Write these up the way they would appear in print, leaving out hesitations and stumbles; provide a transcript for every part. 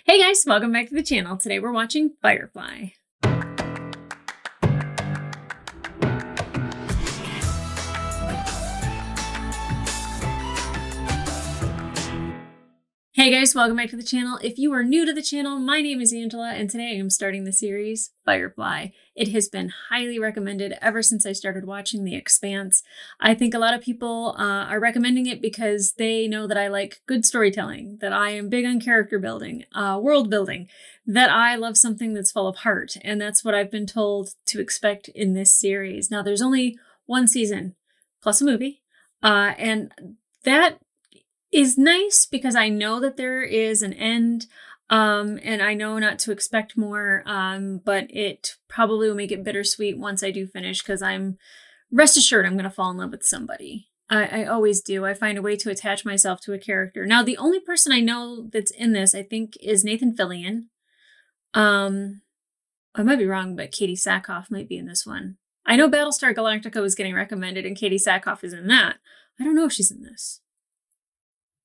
Hey guys, welcome back to the channel. Today we're watching Firefly. Hey guys, welcome back to the channel. If you are new to the channel, my name is Angela and today I am starting the series Firefly. It has been highly recommended ever since I started watching The Expanse. I think a lot of people are recommending it because they know that I like good storytelling, that I am big on character building, world building, that I love something that's full of heart, and that's what I've been told to expect in this series. Now there's only one season plus a movie, and that is nice because I know that there is an end, and I know not to expect more, but it probably will make it bittersweet once I do finish because rest assured I'm going to fall in love with somebody. I always do. I find a way to attach myself to a character. Now, the only person I know that's in this, I think, is Nathan Fillion. I might be wrong, but Katie Sackhoff might be in this one. I know Battlestar Galactica was getting recommended and Katie Sackhoff is in that. I don't know if she's in this.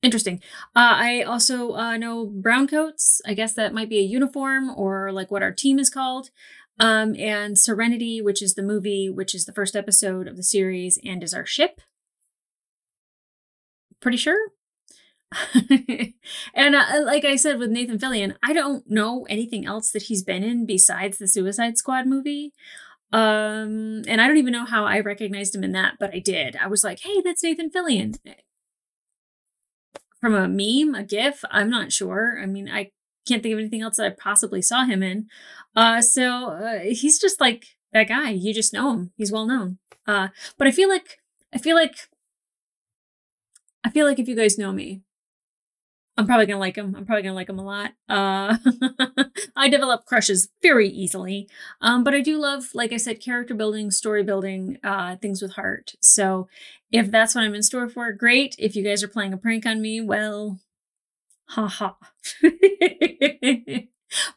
Interesting. I also know browncoats. I guess that might be a uniform or like what our team is called. And Serenity, which is the movie, which is the first episode of the series and is our ship. Pretty sure. And like I said with Nathan Fillion, I don't know anything else that he's been in besides the Suicide Squad movie. And I don't even know how I recognized him in that, but I did. I was like, hey, that's Nathan Fillion. From a meme, a GIF, I'm not sure. I mean, I can't think of anything else that I possibly saw him in. So he's just like that guy. You just know him. He's well known. But I feel like if you guys know me, I'm probably gonna like him. I'm probably gonna like him a lot. I develop crushes very easily. But I do love, like I said, character building, story building, things with heart. So if that's what I'm in store for, great. If you guys are playing a prank on me, well, haha.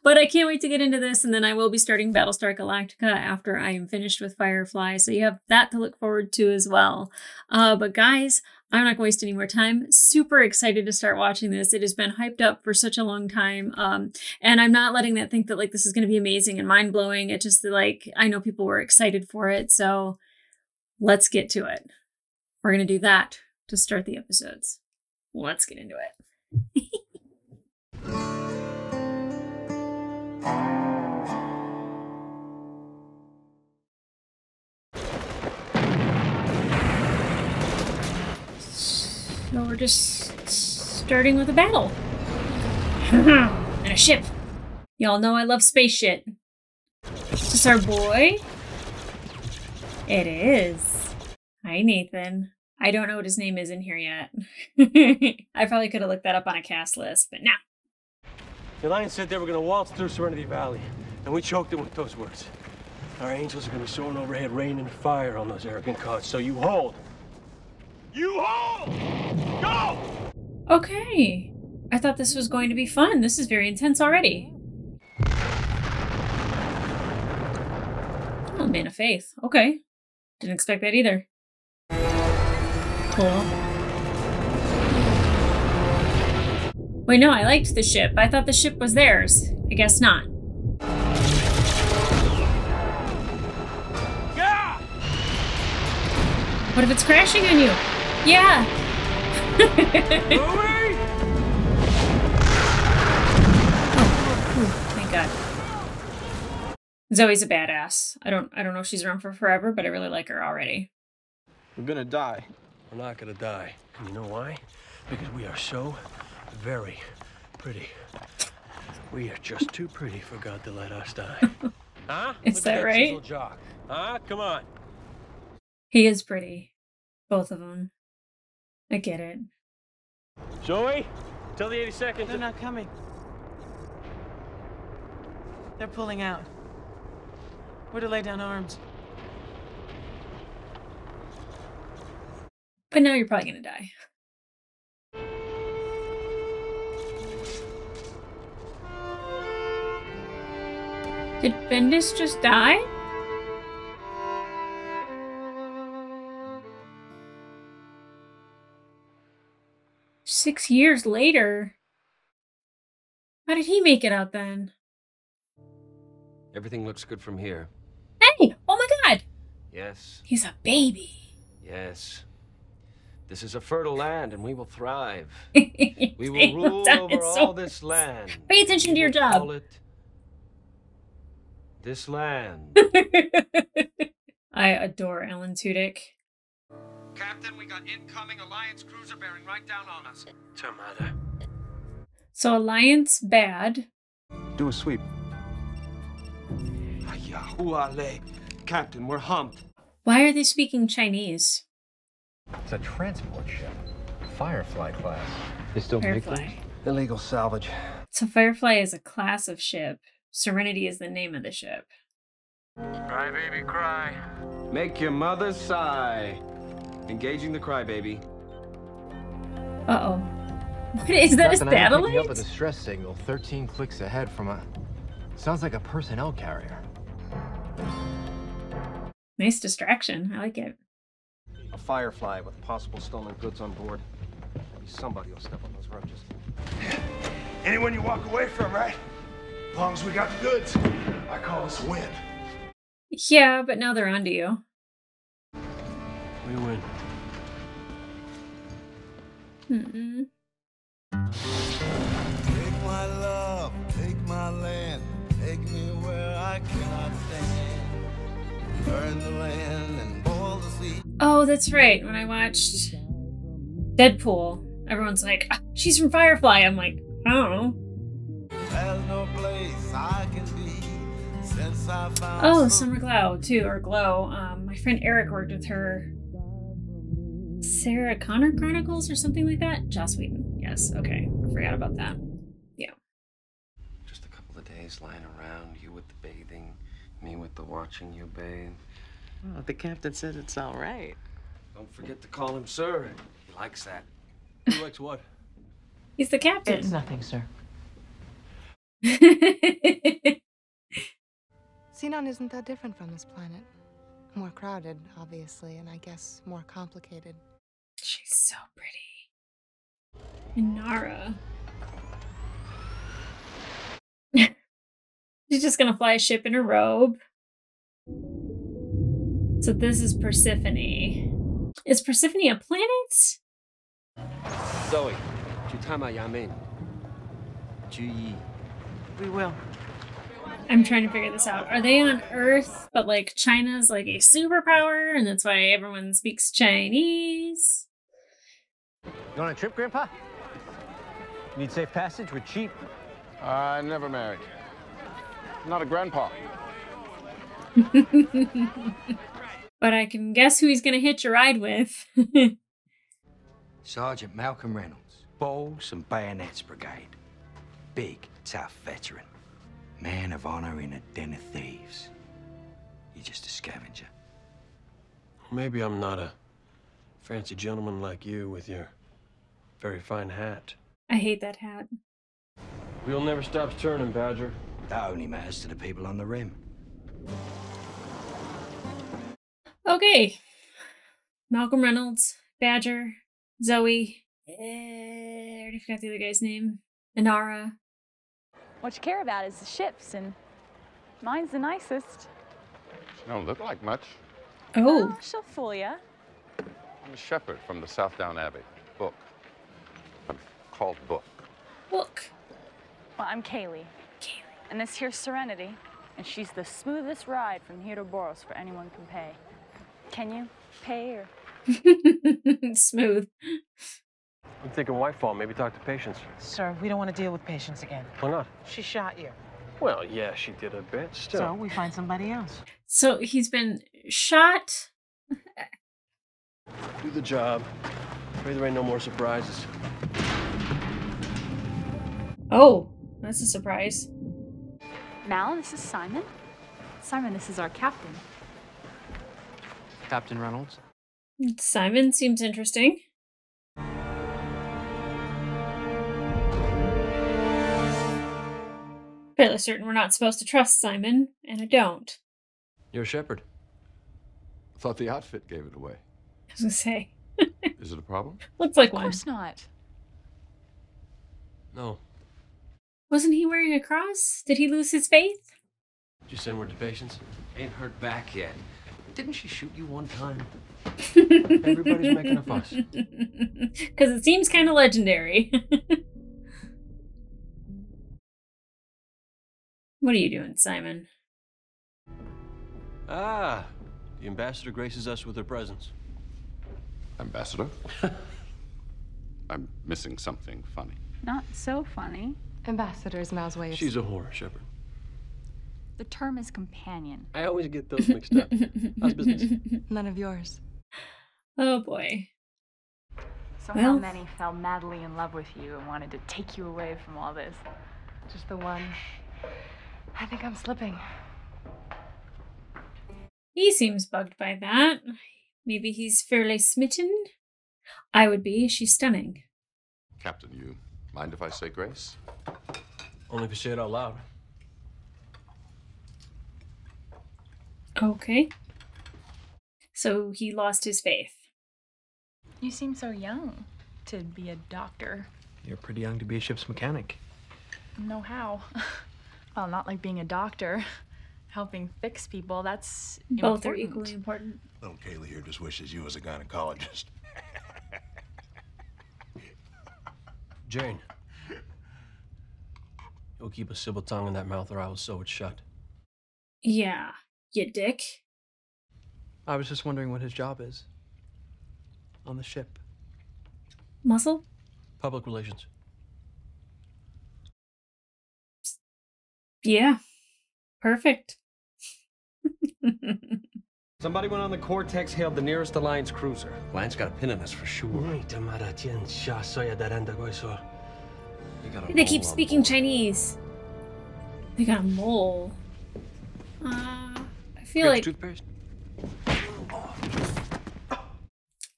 But I can't wait to get into this, and then I will be starting Battlestar Galactica after I am finished with Firefly, so you have that to look forward to as well. But guys, I'm not going to waste any more time. Super excited to start watching this. It has been hyped up for such a long time, and I'm not letting that think that like this is going to be amazing and mind-blowing. It just like, I know people were excited for it, so let's get to it. We're going to do that to start the episodes. Let's get into it. So we're just starting with a battle. And a ship. Y'all know I love space shit. Is this our boy? It is. Hi, Nathan. I don't know what his name is in here yet. I probably could have looked that up on a cast list, but nah. The Alliance said they were going to waltz through Serenity Valley, and we choked them with those words. Our angels are going to be soaring overhead, raining fire on those arrogant gods, so you hold. You hold! Go! Okay. I thought this was going to be fun. This is very intense already. Oh, man of faith. Okay. Didn't expect that either. Cool. Wait, no, I liked the ship. I thought the ship was theirs. I guess not. Yeah! What if it's crashing on you? Yeah! Oh, thank God. Zoe's a badass. I don't know if she's around for forever, but I really like her already. We're gonna die. We're not gonna die. And you know why? Because we are so very pretty. We are just too pretty for God to let us die. Huh? Is that right? Jock. Huh? Come on. He is pretty. Both of them. I get it. Zoe, tell the 82nd. They're not coming. They're pulling out. We're to lay down arms. But now you're probably gonna die. Did Bendis just die? "6 years later." How did he make it out then? Everything looks good from here. Hey! Oh my god! Yes. He's a baby. Yes. This is a fertile land, and we will thrive. We We will rule over all this land. Pay attention to your job. Call it this land. I adore Alan Tudyk. Captain, we got incoming Alliance cruiser bearing right down on us. Termata. So Alliance bad. Do a sweep. Captain, we're humped. Why are they speaking Chinese? It's a transport ship. Firefly class. They still make Firefly. those? Illegal salvage. So Firefly is a class of ship. Serenity is the name of the ship. Cry, baby, cry. Make your mother sigh. Engaging the crybaby. Uh-oh. What is that? A Captain, I am picking satellite? up a distress signal 13 clicks ahead from a... Sounds like a personnel carrier. Nice distraction. I like it. A Firefly with possible stolen goods on board. Maybe somebody will step on those roaches. Anyone you walk away from, right? As long as we got the goods, I call this a win. Yeah, but now they're onto you. We win. Mm-mm. Take my love, take my land, take me where I cannot stand. Burn the land and boil the sea. Oh, that's right. When I watched Deadpool, everyone's like, "Ah, she's from Firefly." I'm like, I don't know. There's no place I can be since I found Oh, Summer Glau, too, or Glow. My friend Eric worked with her. Sarah Connor Chronicles or something like that? Joss Whedon. Yes, okay. I forgot about that. Yeah. Just a couple of days lying around, you with the bathing, me with the watching you bathe. Oh, the captain said it's all right. Don't forget to call him sir. He likes that. He likes what? He's the captain. It's nothing, sir. Xenon isn't that different from this planet. More crowded, obviously, and I guess more complicated. She's so pretty. And Nara. She's just gonna fly a ship in a robe. So this is Persephone. Is Persephone a planet? Zoe, Chutama Yamin. Juyi. We will. I'm trying to figure this out. Are they on Earth, but like China's like a superpower, and that's why everyone speaks Chinese? You on a trip, Grandpa? Need safe passage? We're cheap. I never married. Not a grandpa. But I can guess who he's gonna hitch a ride with. Sergeant Malcolm Reynolds, Bows and Bayonets Brigade. Big, tough veteran. Man of honor in a den of thieves. You're just a scavenger. Maybe I'm not a fancy gentleman like you with your very fine hat. I hate that hat. Wheel never stops turning, Badger. That only matters to the people on the rim. Okay. Malcolm Reynolds, Badger, Zoe. I already forgot the other guy's name. Inara. What you care about is the ships, and mine's the nicest. She don't look like much. Oh. She'll fool ya. I'm a shepherd from the Southdown Abbey. Book. I'm called Book. Look. Well, I'm Kaylee. And this here's Serenity, and she's the smoothest ride from here to Boros for anyone can pay. Can you pay or? Smooth. I'm thinking Whitefall, maybe talk to Patience. Sir, we don't want to deal with Patience again. Why not? She shot you. Well, yeah, she did a bit, still. So we find somebody else. So he's been shot. Do the job. Pray there ain't no more surprises. Oh, that's a surprise. Mal, this is Simon. Simon, this is our captain. Captain Reynolds. Simon seems interesting. Fairly certain we're not supposed to trust Simon, and I don't. You're a shepherd. I thought the outfit gave it away. I was gonna say. Is it a problem? Looks like Of one. course not. No. Wasn't he wearing a cross? Did he lose his faith? Did you send word to patients? Ain't heard back yet. Didn't she shoot you one time? Everybody's making a fuss. Because it seems kind of legendary. What are you doing, Simon? Ah, the ambassador graces us with her presence. Ambassador? I'm missing something funny. Not so funny. Ambassador's Mal's way of... She's a whore, Shepard. The term is companion. I always get those mixed up. How's business? None of yours. Oh boy. So Well. how many fell madly in love with you and wanted to take you away from all this? Just the one. I think I'm slipping. He seems bugged by that. Maybe he's fairly smitten? I would be. She's stunning. Captain, you mind if I say grace? Only if you say it out loud. Okay. So he lost his faith. You seem so young to be a doctor. You're pretty young to be a ship's mechanic. Know how? Well, not like being a doctor. Helping fix people, that's Both are important. equally important. Little Kaylee here just wishes you was a gynecologist. Jane. You'll keep a civil tongue in that mouth or I will sew it shut. Yeah, you dick. I was just wondering what his job is. On the ship. Muscle? Public relations. Yeah. Perfect. Somebody went on the Cortex, hailed the nearest Alliance cruiser. Line's got a pin in us for sure. You got a They mole keep on speaking board. Chinese. They got a mole. I feel Grab like... the toothpaste?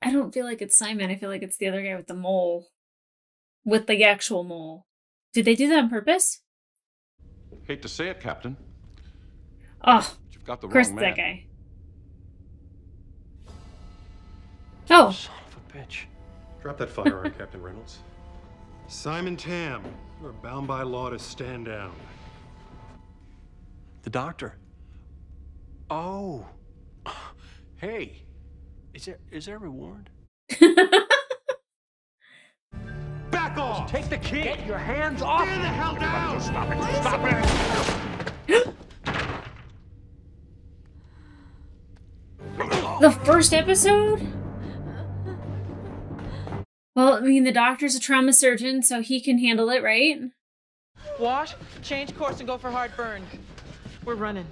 I don't feel like it's Simon. I feel like it's the other guy with the mole. With the actual mole. Did they do that on purpose? Hate to say it, Captain. Oh, But you've got the of course wrong it's man. that guy. Oh. Son of a bitch. Drop that firearm, Captain Reynolds. Simon Tam, you are bound by law to stand down. The doctor. Oh. Hey. Is there a reward? Back off! Take the key! Get your hands off! Stand the hell down! Stop it! Stop it! The first episode? Well, I mean, the doctor's a trauma surgeon, so he can handle it, right? Wash, change course, and go for hard burn. We're running.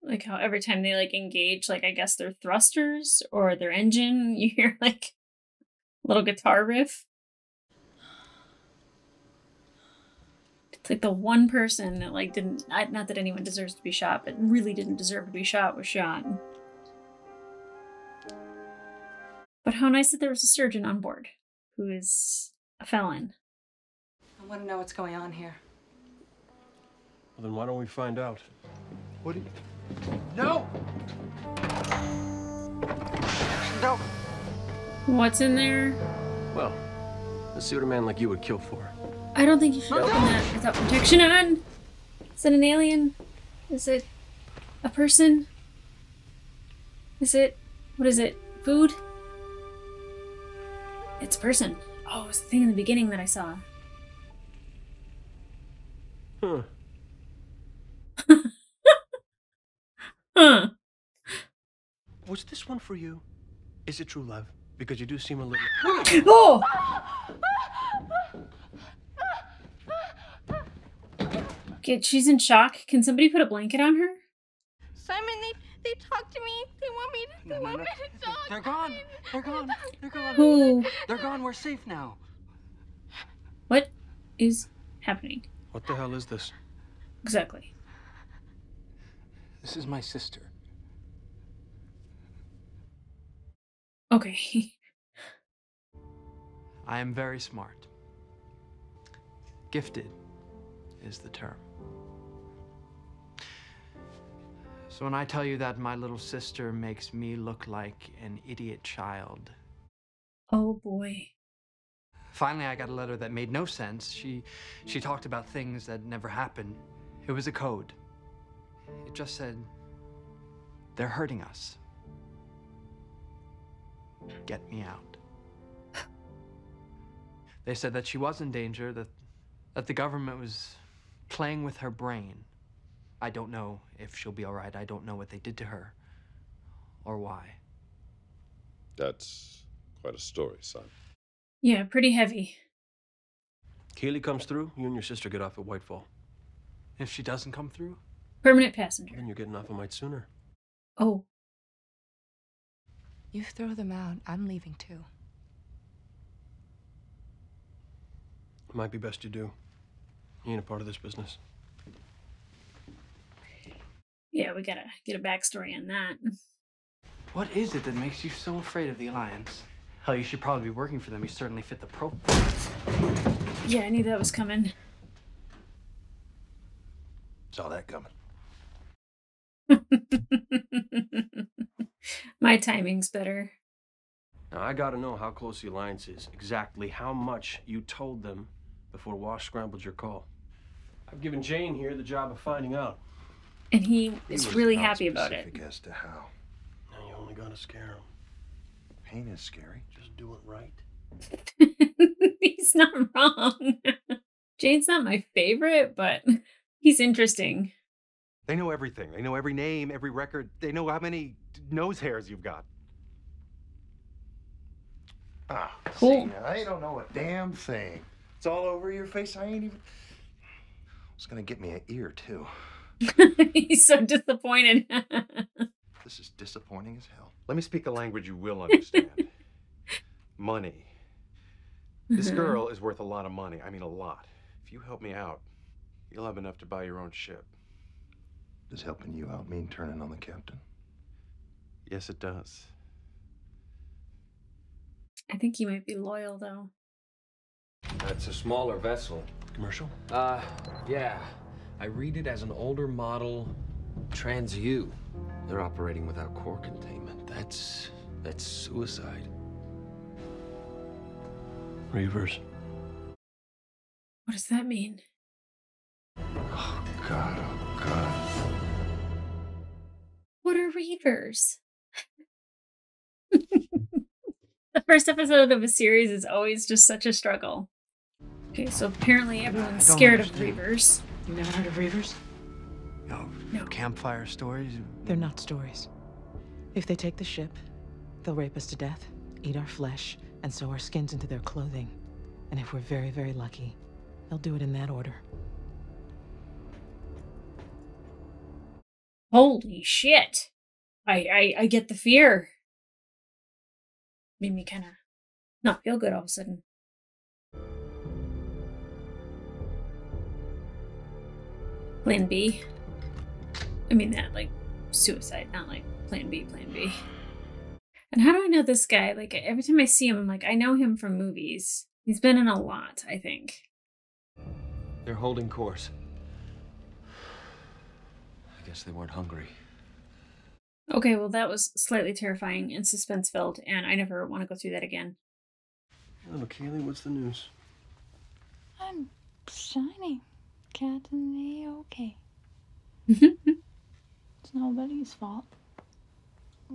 Like how every time they like engage, like I guess their thrusters or their engine, you hear like a little guitar riff. It's like the one person that like didn't, not that anyone deserves to be shot, but really didn't deserve to be shot was shot. But how nice that there was a surgeon on board who is a felon. I want to know what's going on here. Well, then why don't we find out? What do you... No! No! What's in there? Well, let's see what a man like you would kill for. I don't think you should open that without protection on. Is it an alien? Is it a person? Is it, what is it? Food? It's a person. Oh, it was the thing in the beginning that I saw. Huh. Huh. Was this one for you? Is it true love? Because you do seem a little... Oh! Okay, she's in shock. Can somebody put a blanket on her? Simon, they talk to me. They want me to talk. They're gone. They're gone. They're gone. Who? They're gone. We're safe now. What is happening? What the hell is this? Exactly. This is my sister. Okay. I am very smart. Gifted is the term. So when I tell you that my little sister makes me look like an idiot child, Oh boy. Finally, I got a letter that made no sense. She talked about things that never happened. It was a code. It just said, "They're hurting us. Get me out." They said that she was in danger, that the government was playing with her brain. I don't know if she'll be all right. I don't know what they did to her or why. That's quite a story, son. Yeah, pretty heavy. Kaylee comes through, you and your sister get off at Whitefall. If she doesn't come through? Permanent passenger. Then you're getting off a mite sooner. Oh. You throw them out, I'm leaving too. It might be best you do. You ain't a part of this business. Yeah, we gotta get a backstory on that. What is it that makes you so afraid of the Alliance? Hell, you should probably be working for them. You certainly fit the profile. Yeah, I knew that was coming. Saw that coming. My timing's better. Now, I gotta know how close the Alliance is, exactly how much you told them before Wash scrambled your call. I've given Jane here the job of finding out. And he is really happy about it. As to how. Now you only gotta scare him. Pain is scary. Just do it right. He's not wrong. Jane's not my favorite, but he's interesting. They know everything. They know every name, every record. They know how many nose hairs you've got. Ah, cool. See, I don't know a damn thing. It's all over your face. I ain't even. It's gonna get me an ear too. He's so disappointed. This is disappointing as hell. Let me speak a language you will understand. Money. This girl is worth a lot of money. I mean, a lot. If you help me out, you'll have enough to buy your own ship. Does helping you out mean turning on the captain? Yes, it does. I think he might be loyal, though. That's a smaller vessel. Commercial? Yeah. I read it as an older model Trans-U. They're operating without core containment. That's suicide. Reavers. What does that mean? Oh, God. Oh, God. What are Reavers? The first episode of a series is always just such a struggle. Okay, so apparently everyone's scared of Reavers. You never heard of Reavers? No. Campfire stories? They're not stories. If they take the ship, they'll rape us to death, eat our flesh, and sew our skins into their clothing. And if we're very, very lucky, they'll do it in that order. Holy shit. I get the fear. Made me kind of not feel good all of a sudden. Plan B. I mean that, like, suicide, not like Plan B, Plan B. And how do I know this guy? Like, every time I see him, I'm like, I know him from movies. He's been in a lot, I think. They're holding course. I guess they weren't hungry. Okay, well, that was slightly terrifying and suspense-filled, and I never want to go through that again. Hello, Kaylee, what's the news? I'm shining. Captain A-OK. It's nobody's fault.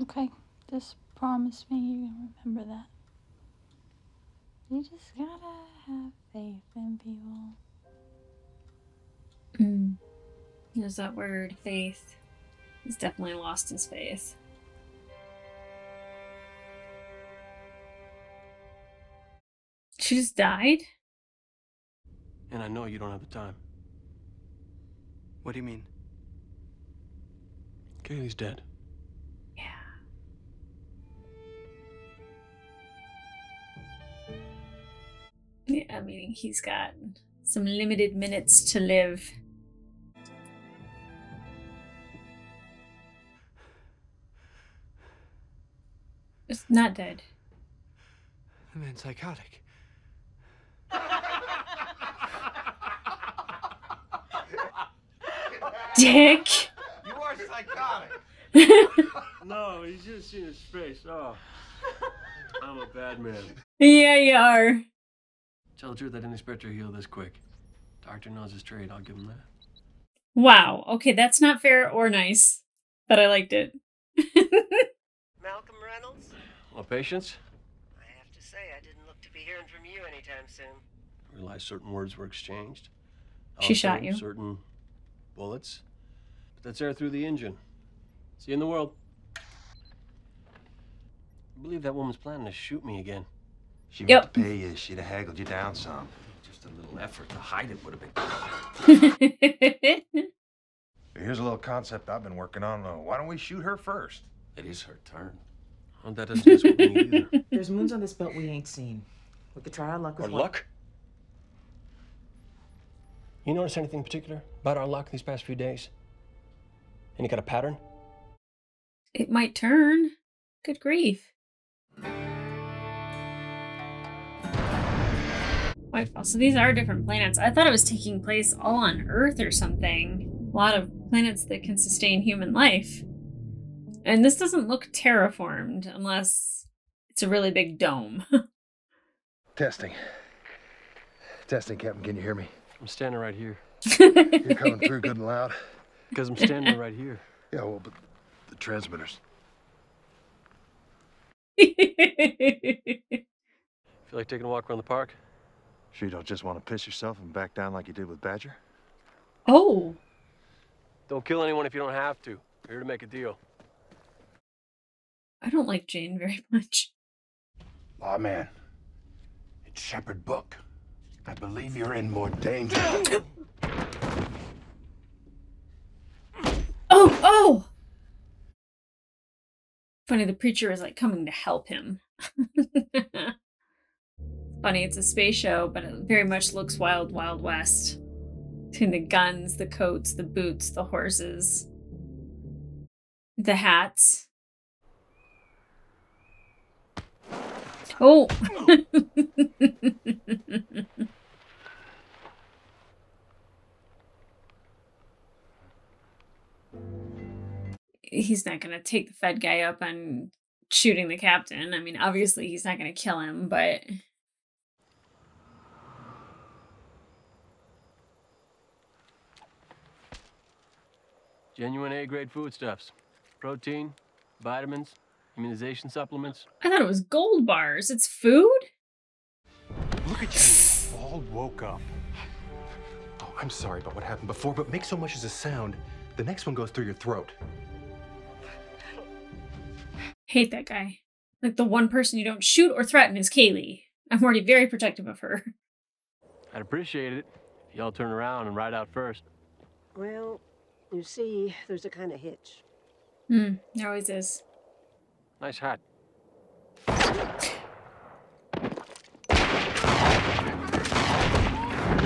Okay, just promise me you're gonna remember that. You just gotta have faith in people. There's that word, faith. He's definitely lost his faith. She just died? And I know you don't have the time. What do you mean? Kaylee's dead. Yeah, meaning he's got some limited minutes to live. It's not dead. The man's psychotic. Dick! You are psychotic. No, he's just seen his face. Oh. I'm a bad man. Yeah, you are. Tell the truth, I didn't expect her to heal this quick. Doctor knows his trade, I'll give him that. Wow. Okay, that's not fair or nice, but I liked it. Malcolm Reynolds? Well, patience? I have to say, I didn't look to be hearing from you anytime soon. I realized certain words were exchanged. She shot you. Certain bullets. But that's air through the engine. See you in the world. I believe that woman's planning to shoot me again. She meant to pay you. She'd have haggled you down some. Just a little effort to hide it would have been. Here's a little concept I've been working on. Why don't we shoot her first? It is her turn. Well, that doesn't just what we need either. There's moons on this belt we ain't seen. We could try our luck with Our luck? You notice anything particular about our luck these past few days? Any kind of pattern? It might turn. Good grief. Wow, so these are different planets. I thought it was taking place all on Earth or something. A lot of planets that can sustain human life. And this doesn't look terraformed unless it's a really big dome. Testing. Testing, Captain. Can you hear me? I'm standing right here. You're coming through good and loud. Because I'm standing right here. Yeah, well, but the transmitters. Feel like taking a walk around the park? Sure you don't just want to piss yourself and back down like you did with Badger? Oh. Don't kill anyone if you don't have to. We're here to make a deal. I don't like Jane very much. Aw, man. It's Shepherd Book. I believe you're in more danger. Oh, oh! Funny, the preacher is like coming to help him. Funny, it's a space show, but it very much looks Wild Wild West. Between the guns, the coats, the boots, the horses, the hats. Oh! He's not gonna take the Fed guy up on shooting the captain. I mean, obviously he's not gonna kill him, but... Genuine A-grade foodstuffs. Protein, vitamins, immunization supplements. I thought it was gold bars. It's food? Look at you, all woke up. Oh, I'm sorry about what happened before, but make so much as a sound, the next one goes through your throat. Hate that guy. Like, the one person you don't shoot or threaten is Kaylee. I'm already very protective of her. I'd appreciate it if y'all turn around and ride out first. Well, you see, there's a kind of hitch. There always is. Nice hat.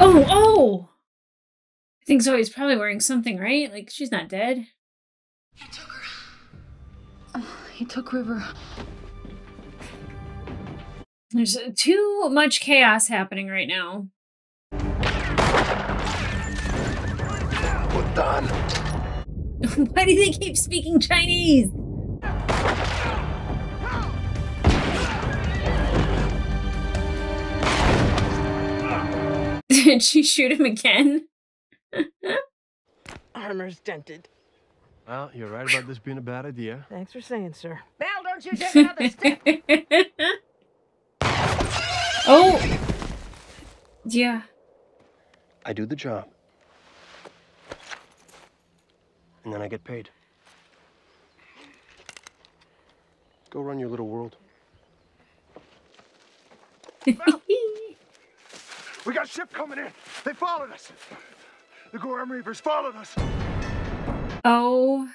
Oh, oh! I think Zoe's probably wearing something, right? Like, she's not dead. He took her. He took River. There's too much chaos happening right now. Well done. Why do they keep speaking Chinese? Did she shoot him again? Armor's dented. Well, you're right about this being a bad idea. Thanks for saying, sir. Belle, don't you take another step! Oh! Yeah. I do the job. And then I get paid. Go run your little world. We got a ship coming in. They followed us. The Gorham Reapers followed us. Oh,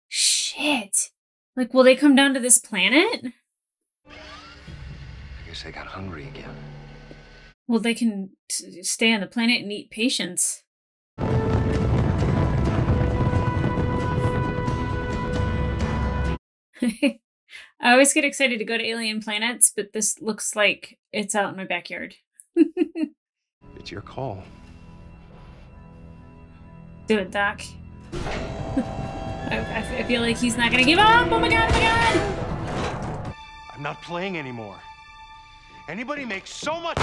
shit. Like, will they come down to this planet? I guess they got hungry again. Well, they can stay on the planet and eat patients. I always get excited to go to alien planets, but this looks like it's out in my backyard. It's your call. Do it, Doc. I feel like he's not gonna give up. Oh my god, oh my god! I'm not playing anymore. Anybody makes so much.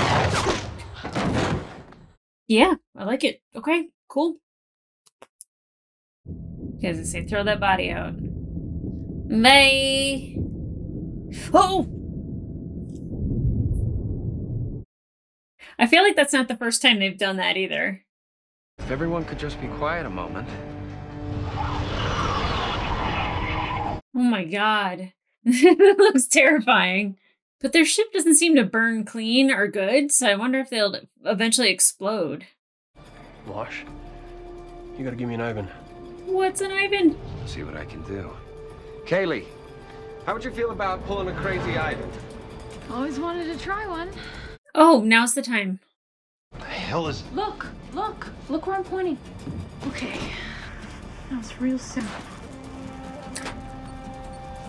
Yeah, I like it. Okay, cool. Because I say throw that body out. Bye. Oh! I feel like that's not the first time they've done that either. If everyone could just be quiet a moment. Oh my god. That looks terrifying. But their ship doesn't seem to burn clean or good, so I wonder if they'll eventually explode. Wash, you gotta give me an Ivan. What's an Ivan? I'll see what I can do. Kaylee, how would you feel about pulling a crazy Ivan? Always wanted to try one. Oh, now's the time. What the hell is... Look, look. Look where I'm pointing. Okay. That was real simple.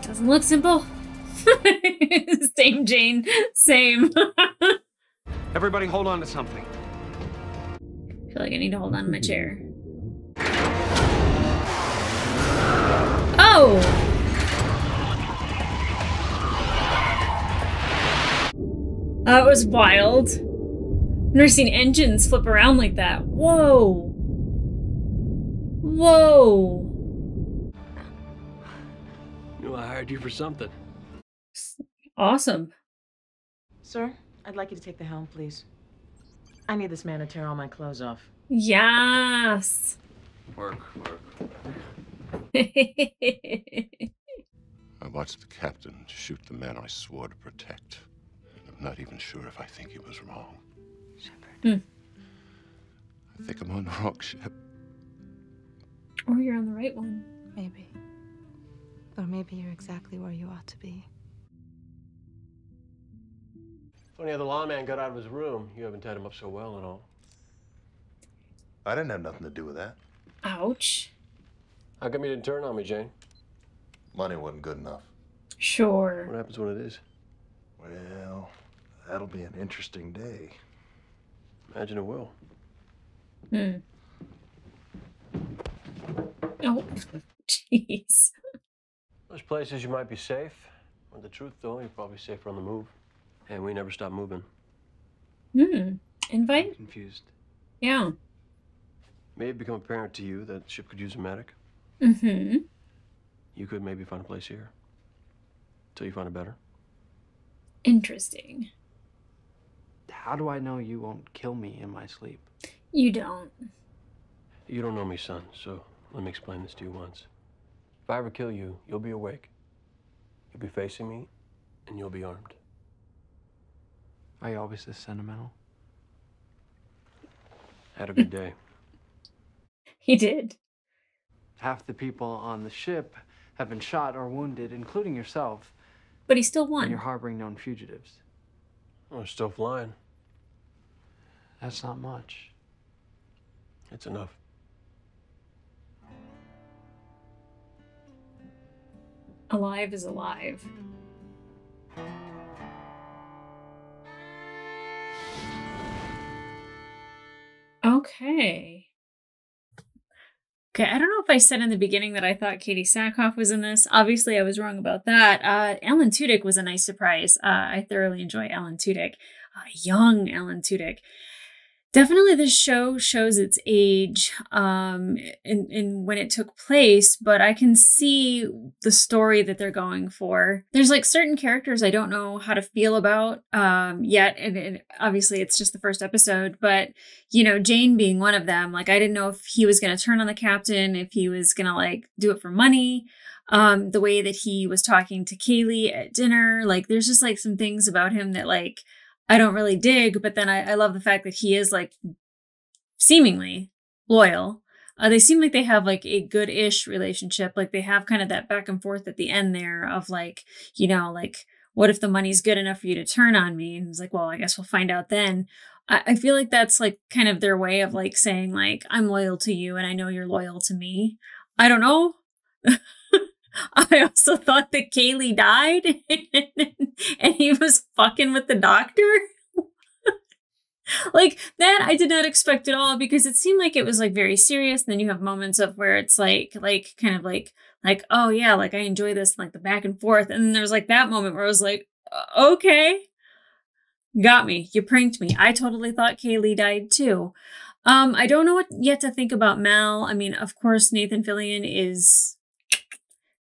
Doesn't look simple. Same, Jane. Same. Everybody hold on to something. I feel like I need to hold on to my chair. Oh! That was wild. I've never seen engines flip around like that. Whoa! Whoa! Knew I hired you for something. Awesome. Sir, I'd like you to take the helm, please. I need this man to tear all my clothes off. Yes! Work. I watched the captain shoot the man I swore to protect. I'm not even sure if I think he was wrong. Hmm. I think I'm on the wrong ship. Or you're on the right one. Maybe. Or maybe you're exactly where you ought to be. Funny how the lawman got out of his room. You haven't tied him up so well and all. I didn't have nothing to do with that. Ouch. How come you didn't turn on me, Jane? Money wasn't good enough. Sure. What happens when it is? Well, that'll be an interesting day. Imagine it will. Hmm. Oh, jeez. There's places you might be safe. But the truth, though, you're probably safer on the move. And we never stop moving. Hmm. Invite? I'm confused. Yeah. May it become apparent to you that the ship could use a medic. Mm-hmm. You could maybe find a place here. Till you find a better. Interesting. How do I know you won't kill me in my sleep? You don't. You don't know me, son, so let me explain this to you once. If I ever kill you, you'll be awake. You'll be facing me, and you'll be armed. Are you always this sentimental? Had a good day. He did. Half the people on the ship have been shot or wounded, including yourself. But he still And won. you're harboring known fugitives. Oh, we're still flying. That's not much. It's enough. Alive is alive. Okay. Okay, I don't know if I said in the beginning that I thought Katie Sackhoff was in this. Obviously, I was wrong about that. Alan Tudyk was a nice surprise. I thoroughly enjoy Alan Tudyk. Young Alan Tudyk. Definitely this show shows its age in when it took place, but I can see the story that they're going for. There's like certain characters I don't know how to feel about yet, and obviously it's just the first episode, but you know, Jane being one of them, like I didn't know if he was going to turn on the captain, if he was going to like do it for money. The way that he was talking to Kaylee at dinner, like there's just like some things about him that like I don't really dig, but then I love the fact that he is like seemingly loyal. They seem like they have like a good-ish relationship. Like they have kind of that back and forth at the end there of like, you know, like what if the money's good enough for you to turn on me? And he's like, well, I guess we'll find out then. I feel like that's like kind of their way of like saying like, I'm loyal to you and I know you're loyal to me. I don't know. I also thought that Kaylee died and he was fucking with the doctor. Like that I did not expect at all because it seemed like it was like very serious. And then you have moments of where it's like kind of like, oh yeah, like I enjoy this, like the back and forth. And then there's like that moment where I was like, okay. Got me. You pranked me. I totally thought Kaylee died too. I don't know what yet to think about Mal. I mean, of course, Nathan Fillion is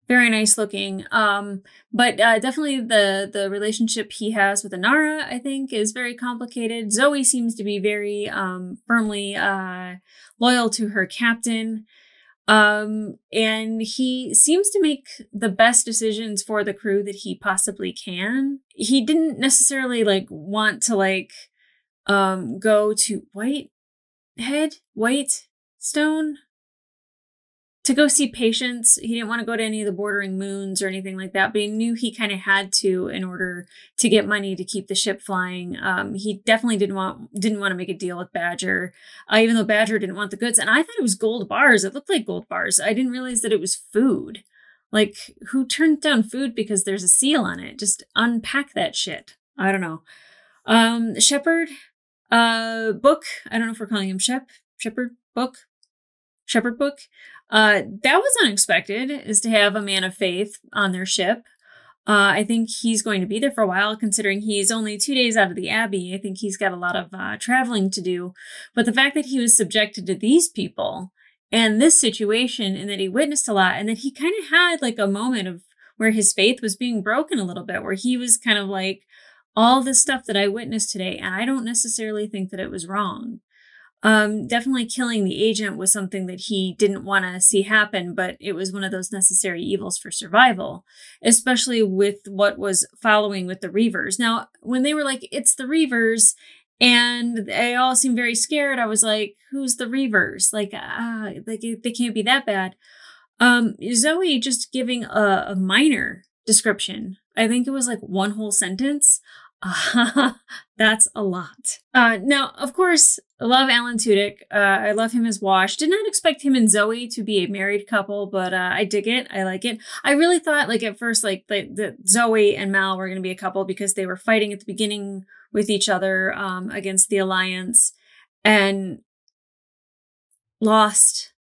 very nice looking. But definitely the relationship he has with Inara, I think, is very complicated. Zoe seems to be very firmly loyal to her captain. And he seems to make the best decisions for the crew that he possibly can. He didn't necessarily like want to like go to Whitestone to go see patients. He didn't want to go to any of the bordering moons or anything like that, but he knew he kind of had to in order to get money to keep the ship flying. He definitely didn't want to make a deal with Badger, even though Badger didn't want the goods. And I thought it was gold bars. It looked like gold bars. I didn't realize that it was food. Like, who turned down food because there's a seal on it? Just unpack that shit. I don't know. Shepherd, Book. I don't know if we're calling him Shepherd Book. That was unexpected, is to have a man of faith on their ship. I think he's going to be there for a while, considering he's only 2 days out of the Abbey. I think he's got a lot of traveling to do. But the fact that he was subjected to these people and this situation, and that he witnessed a lot, and that he kind of had like a moment of where his faith was being broken a little bit, where he was kind of like, all this stuff that I witnessed today, and I don't necessarily think that it was wrong. Definitely killing the agent was something that he didn't want to see happen, but it was one of those necessary evils for survival, especially with what was following with the Reavers. Now, when they were like, it's the Reavers, and they all seemed very scared, I was like, who's the Reavers? Like, they can't be that bad. Zoe just giving a minor description. I think it was like one whole sentence. That's a lot. Now, of course, I love Alan Tudyk. I love him as Wash. Did not expect him and Zoe to be a married couple, but I dig it. I like it. I really thought, like, at first, like, that Zoe and Mal were going to be a couple because they were fighting at the beginning with each other against the Alliance and lost.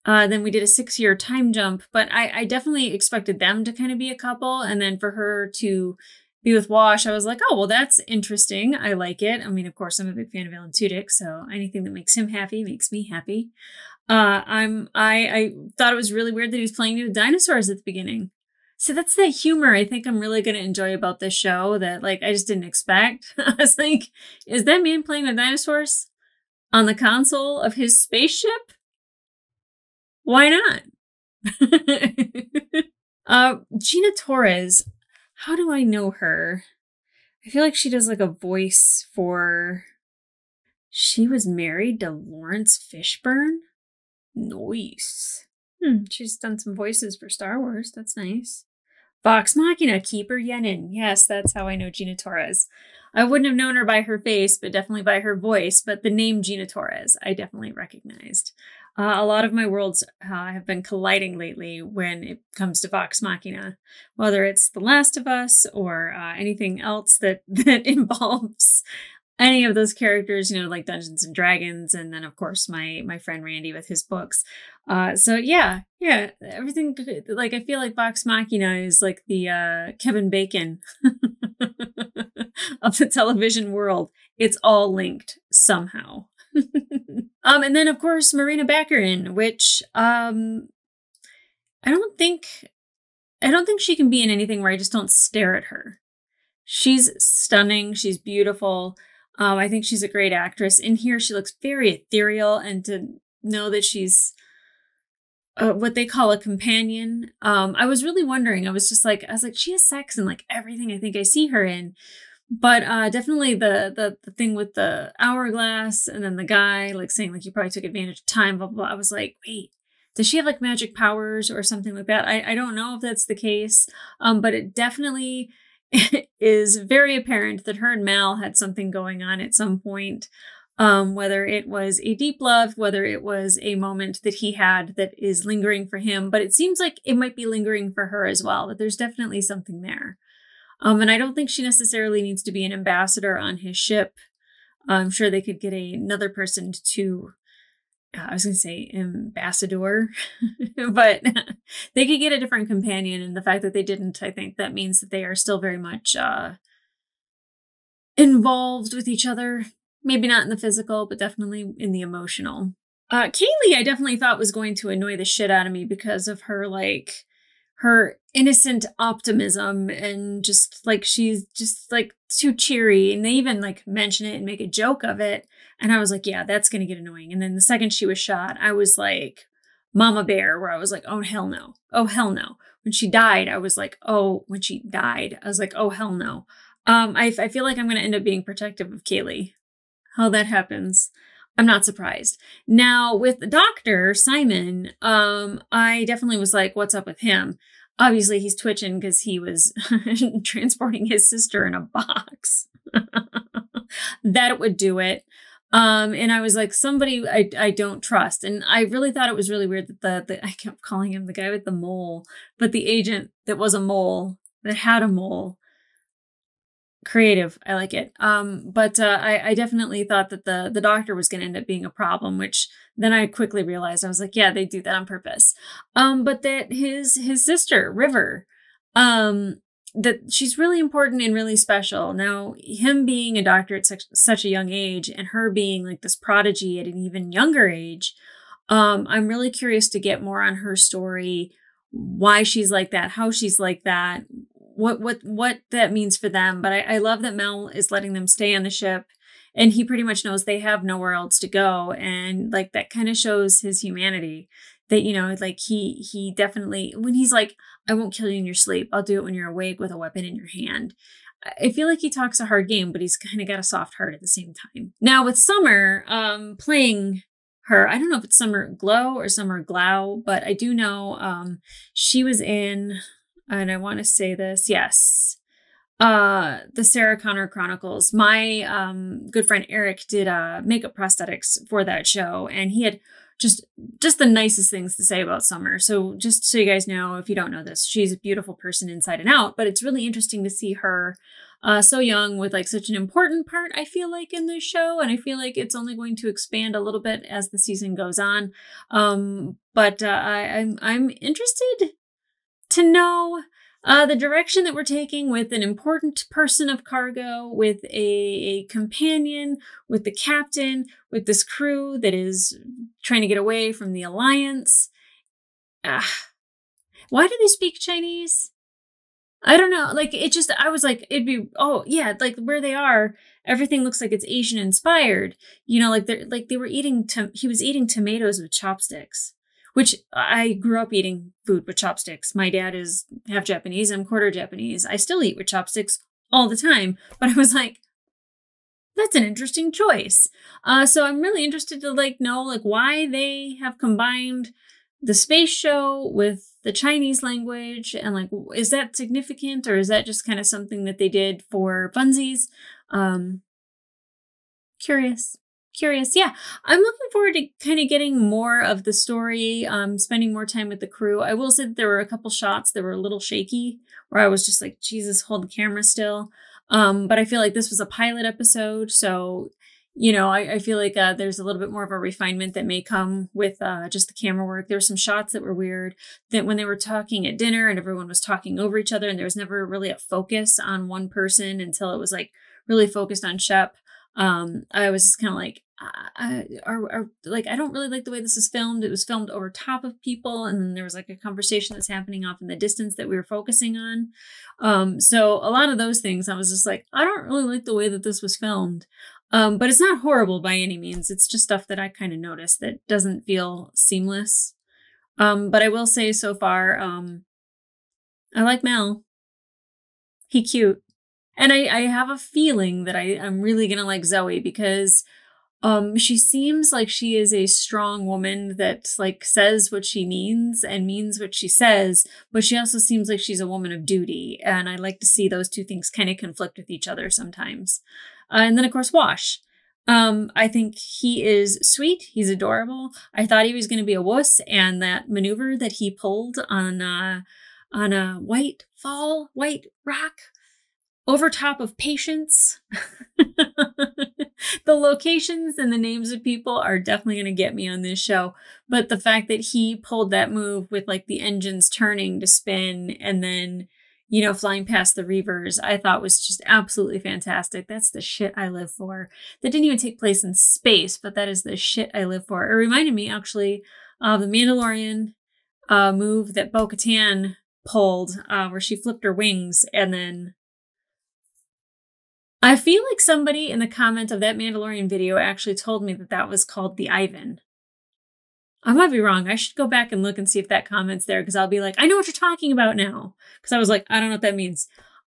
Then we did a 6-year time jump, but I definitely expected them to kind of be a couple, and then for her to be with Wash, I was like, oh, well, that's interesting. I like it. I mean, of course, I'm a big fan of Alan Tudyk, so anything that makes him happy makes me happy. I thought it was really weird that he was playing with dinosaurs at the beginning. So that's the humor I think I'm really going to enjoy about this show that, like, I just didn't expect. I was like, is that man playing with dinosaurs on the console of his spaceship? Why not? Gina Torres. How do I know her? I feel like she does like a voice for... She was married to Lawrence Fishburne? Nice. She's done some voices for Star Wars. That's nice. Vox Machina, Keeper Yenin. Yes, that's how I know Gina Torres. I wouldn't have known her by her face, but definitely by her voice. But the name Gina Torres, I definitely recognized. A lot of my worlds have been colliding lately when it comes to Vox Machina, whether it's The Last of Us or anything else that involves any of those characters, you know, like Dungeons and Dragons, and then of course my friend Randy with his books. So yeah, everything. Like, I feel like Vox Machina is like the Kevin Bacon of the television world. It's all linked somehow. And then of course Marina Baccarin, which I don't think she can be in anything where I just don't stare at her. She's stunning. She's beautiful. I think she's a great actress. In here, she looks very ethereal, and to know that she's what they call a companion. I was really wondering. I was like, she has sex in like everything I think I see her in. But definitely the thing with the hourglass, and then the guy like saying like you probably took advantage of time, blah, blah, blah. I was like, wait, does she have like magic powers or something like that? I don't know if that's the case. But it definitely is very apparent that her and Mal had something going on at some point. Whether it was a deep love, whether it was a moment that he had that is lingering for him, but it seems like it might be lingering for her as well, that there's definitely something there. And I don't think she necessarily needs to be an ambassador on his ship. I'm sure they could get another person to, I was going to say ambassador, but they could get a different companion. And the fact that they didn't, I think that means that they are still very much involved with each other. Maybe not in the physical, but definitely in the emotional. Kaylee, I definitely thought was going to annoy the shit out of me because of her, like, her innocent optimism, and just like she's just like too cheery, and they even like mention it and make a joke of it, and I was like, yeah, that's gonna get annoying. And then the second she was shot, I was like Mama Bear, where I was like, oh hell no, oh hell no. When she died, I was like, oh, when she died, I was like, oh hell no. I feel like I'm gonna end up being protective of Kaylee. How that happens, I'm not surprised. Now with the doctor, Simon, I definitely was like, what's up with him? Obviously he's twitching because he was transporting his sister in a box. That would do it. And I was like, somebody I don't trust. And I really thought it was really weird that I kept calling him the guy with the mole, but the agent that was a mole, that had a mole. Creative. I like it. But I definitely thought that the doctor was going to end up being a problem, which then I quickly realized. I was like, yeah, they do that on purpose. But that his sister, River, that she's really important and really special. Now, him being a doctor at such a young age, and her being like this prodigy at an even younger age, I'm really curious to get more on her story, why she's like that, how she's like that, what that means for them. But I love that Mel is letting them stay on the ship, and he pretty much knows they have nowhere else to go. And like, that kind of shows his humanity, that, you know, like he definitely, when he's like, I won't kill you in your sleep, I'll do it when you're awake with a weapon in your hand. I feel like he talks a hard game, but he's kind of got a soft heart at the same time. Now with Summer, playing her, I don't know if it's Summer Glow or Summer Glau, but I do know she was in, and I want to say this, yes, the Sarah Connor Chronicles. My good friend Eric did makeup prosthetics for that show, and he had just the nicest things to say about Summer. So just so you guys know, if you don't know this, she's a beautiful person inside and out, but it's really interesting to see her so young with like such an important part, I feel like, in this show. And I feel like it's only going to expand a little bit as the season goes on. But I'm interested to know the direction that we're taking with an important person of cargo, with a companion, with the captain, with this crew that is trying to get away from the Alliance. Why do they speak Chinese? I don't know. Like, it just, I was like, it'd be, oh yeah, like where they are, everything looks like it's Asian inspired. You know, like they were eating, he was eating tomatoes with chopsticks. Which I grew up eating food with chopsticks. My dad is half Japanese. I'm quarter Japanese. I still eat with chopsticks all the time. But I was like, that's an interesting choice. So I'm really interested to like know like why they have combined the space show with the Chinese language, and like, is that significant, or is that just kind of something that they did for funsies? Curious. Yeah, I'm looking forward to kind of getting more of the story, spending more time with the crew. I will say that there were a couple shots that were a little shaky, where I was just like, Jesus, hold the camera still. But I feel like this was a pilot episode, so, you know, I feel like there's a little bit more of a refinement that may come with just the camera work. There were some shots that were weird, that when they were talking at dinner and everyone was talking over each other, and there was never really a focus on one person until it was like really focused on Shep. I was just kind of like, I don't really like the way this is filmed. It was filmed over top of people, and then there was like a conversation that's happening off in the distance that we were focusing on. So a lot of those things, I was just like, I don't really like the way that this was filmed. But it's not horrible by any means. It's just stuff that I kind of noticed that doesn't feel seamless. But I will say so far, I like Mel. He cute. And I have a feeling that I'm really going to like Zoe, because she seems like she is a strong woman that like says what she means and means what she says, but she also seems like she's a woman of duty. And I like to see those two things kind of conflict with each other sometimes. And then of course, Wash. I think he is sweet. He's adorable. I thought he was going to be a wuss, and that maneuver that he pulled on a white rock over top of patients. The locations and the names of people are definitely going to get me on this show. But the fact that he pulled that move with like the engines turning to spin, and then, you know, flying past the Reavers, I thought was just absolutely fantastic. That's the shit I live for. That didn't even take place in space, but that is the shit I live for. It reminded me, actually, of the Mandalorian move that Bo-Katan pulled, where she flipped her wings, and then I feel like somebody in the comment of that Mandalorian video actually told me that that was called the Ivan. I might be wrong. I should go back and look and see if that comment's there, because I'll be like, I know what you're talking about now. Because I was like, I don't know what that means.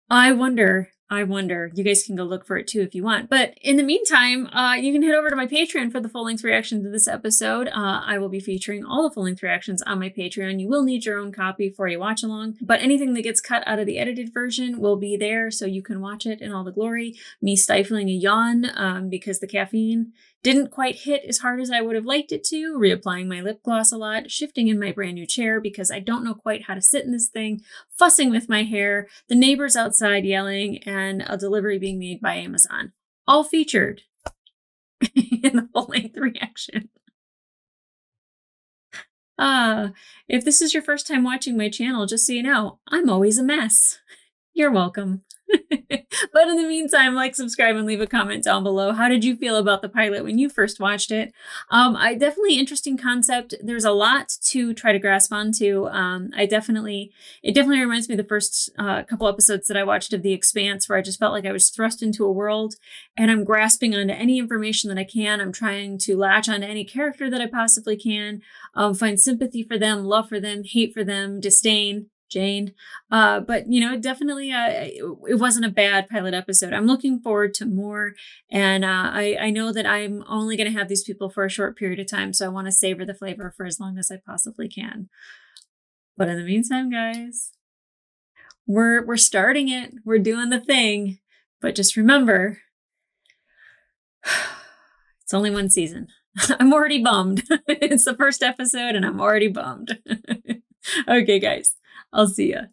I wonder. You guys can go look for it too if you want. But in the meantime, you can head over to my Patreon for the full-length reaction to this episode. I will be featuring all the full-length reactions on my Patreon. You will need your own copy for a watch-along, but anything that gets cut out of the edited version will be there, so you can watch it in all the glory. Me stifling a yawn because the caffeine didn't quite hit as hard as I would have liked it to, reapplying my lip gloss a lot, shifting in my brand new chair because I don't know quite how to sit in this thing, fussing with my hair, the neighbors outside yelling, and a delivery being made by Amazon. All featured in the full-length reaction. If this is your first time watching my channel, just so you know, I'm always a mess. You're welcome. But in the meantime, like, subscribe, and leave a comment down below. How did you feel about the pilot when you first watched it? Definitely interesting concept. There's a lot to try to grasp onto. It definitely reminds me of the first couple episodes that I watched of The Expanse, where I just felt like I was thrust into a world and I'm grasping onto any information that I can. I'm trying to latch onto any character that I possibly can, find sympathy for them, love for them, hate for them, disdain Jane. But, you know, definitely it wasn't a bad pilot episode. I'm looking forward to more. And I know that I'm only going to have these people for a short period of time, so I want to savor the flavor for as long as I possibly can. But in the meantime, guys, we're starting it. We're doing the thing. But just remember, it's only one season. I'm already bummed. It's the first episode and I'm already bummed. Okay, guys. I'll see ya.